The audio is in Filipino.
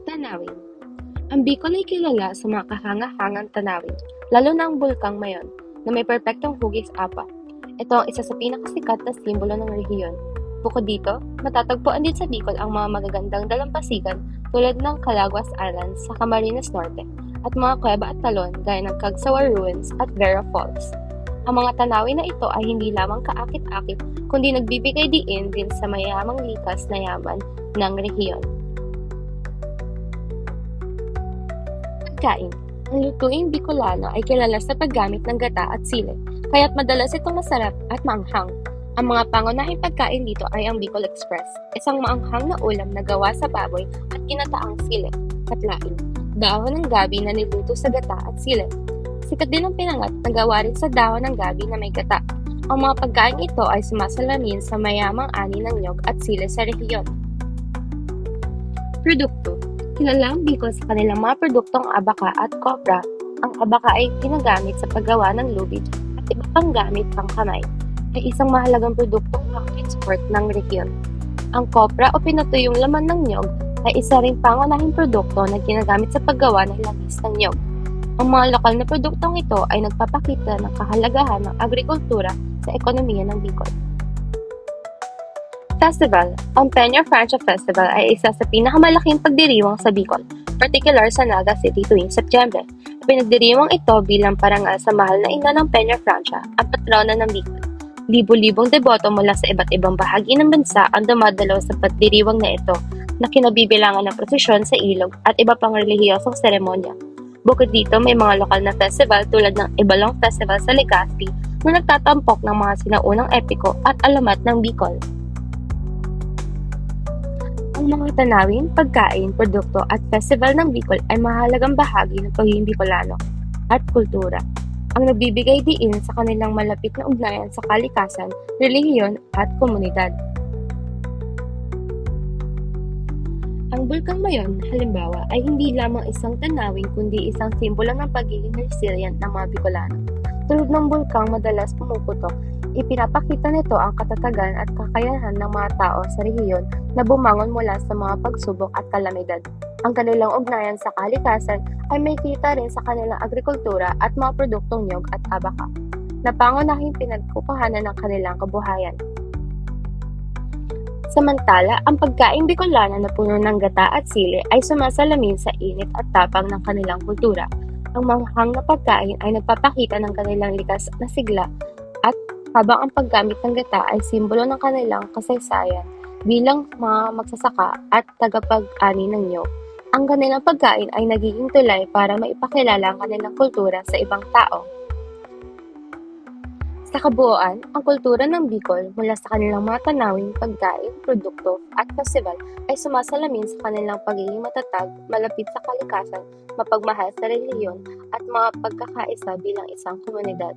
Tanawin. Ang Bicol ay kilala sa mga kahanga-hangang tanawin, lalo na ang Bulkang Mayon, na may perpektong hugis apat. Ito ang isa sa pinakasikat na simbolo ng rehiyon. Bukod dito, matatagpuan din sa Bicol ang mga magagandang dalampasigan tulad ng Calaguas Islands sa Camarines Norte at mga kuweba at talon gaya ng Cagsawa Ruins at Vera Falls. Ang mga tanawin na ito ay hindi lamang kaakit-akit kundi nagbibigay diin din sa mayamang likas na yaman ng rehiyon. Pagkain. Ang lutuing Bicolano ay kilala sa paggamit ng gata at sili, kaya't madalas itong masarap at maanghang. Ang mga pangunahing pagkain dito ay ang Bicol Express, isang maanghang na ulam na gawa sa baboy at kinataang sili, katlain, dahon ng gabi na niluto sa gata at sili. Sikat din ang pinangat na gawa rin sa dahon ng gabi na may gata. Ang mga pagkain ito ay sumasalamin sa mayamang ani ng nyog at sili sa rehiyon. Produkto. Kilala ang Bicol sa kanilang mga produktong abaka at kopra. Ang abaka ay ginagamit sa paggawa ng lubid at iba pang gamit pang kamay. Ay isang mahalagang produktong pang-export ng rehiyon. Ang kopra o pinatuyong laman ng nyog ay isa ring pangunahing produkto na ginagamit sa paggawa ng langis ng nyog. Ang mga lokal na produktong ito ay nagpapakita ng kahalagahan ng agrikultura sa ekonomiya ng Bicol. Festival. Ang Peña Francia Festival ay isa sa pinakamalaking pagdiriwang sa Bicol, particular sa Naga City tuwing Setyembre. Pinagdiriwang ito bilang parangal sa mahal na ina ng Peña Francia at patrona ng Bicol. Libo-libong deboto mula sa iba't ibang bahagi ng bansa ang dumadalaw sa pagdiriwang na ito, na kinabibilangan ng prosesyon sa ilog at iba pang relihiyosong seremonya. Bukod dito, may mga lokal na festival tulad ng Ibalong Festival sa Legazpi na nagtatampok ng mga sinaunang epiko at alamat ng Bicol. Ang mga tanawin, pagkain, produkto at festival ng Bicol ay mahalagang bahagi ng pagiging Bicolano at kultura. Ang nagbibigay diin sa kanilang malapit na ugnayan sa kalikasan, relihiyon at komunidad. Ang Bulkang Mayon, halimbawa, ay hindi lamang isang tanawin kundi isang simbolo ng pagiging resilient ng mga Bicolano. Tulad ng bulkang madalas pumuputok, ipinapakita nito ang katatagan at kakayahan ng mga tao sa rehiyon na bumangon mula sa mga pagsubok at kalamidad. Ang kanilang ugnayan sa kalikasan ay may kita rin sa kanilang agrikultura at mga produktong nyog at abaka, na pangunahing pinagkukuhanan ng kanilang kabuhayan. Samantala, ang pagkaing Bicolano na puno ng gata at sili ay sumasalamin sa init at tapang ng kanilang kultura. Ang manghang na pagkain ay nagpapakita ng kanilang likas na sigla at habang ang paggamit ng gata ay simbolo ng kanilang kasaysayan bilang mga magsasaka at tagapag-ani ng nyog. Ang kanilang pagkain ay nagiging tulay para maipakilala ang kanilang kultura sa ibang tao. Sa kabuuan, ang kultura ng Bicol mula sa kanilang mga tanawin, pagkain, produkto at festival ay sumasalamin sa kanilang pagiging matatag, malapit sa kalikasan, mapagmahal sa relihiyon at mga pagkakaisa bilang isang komunidad.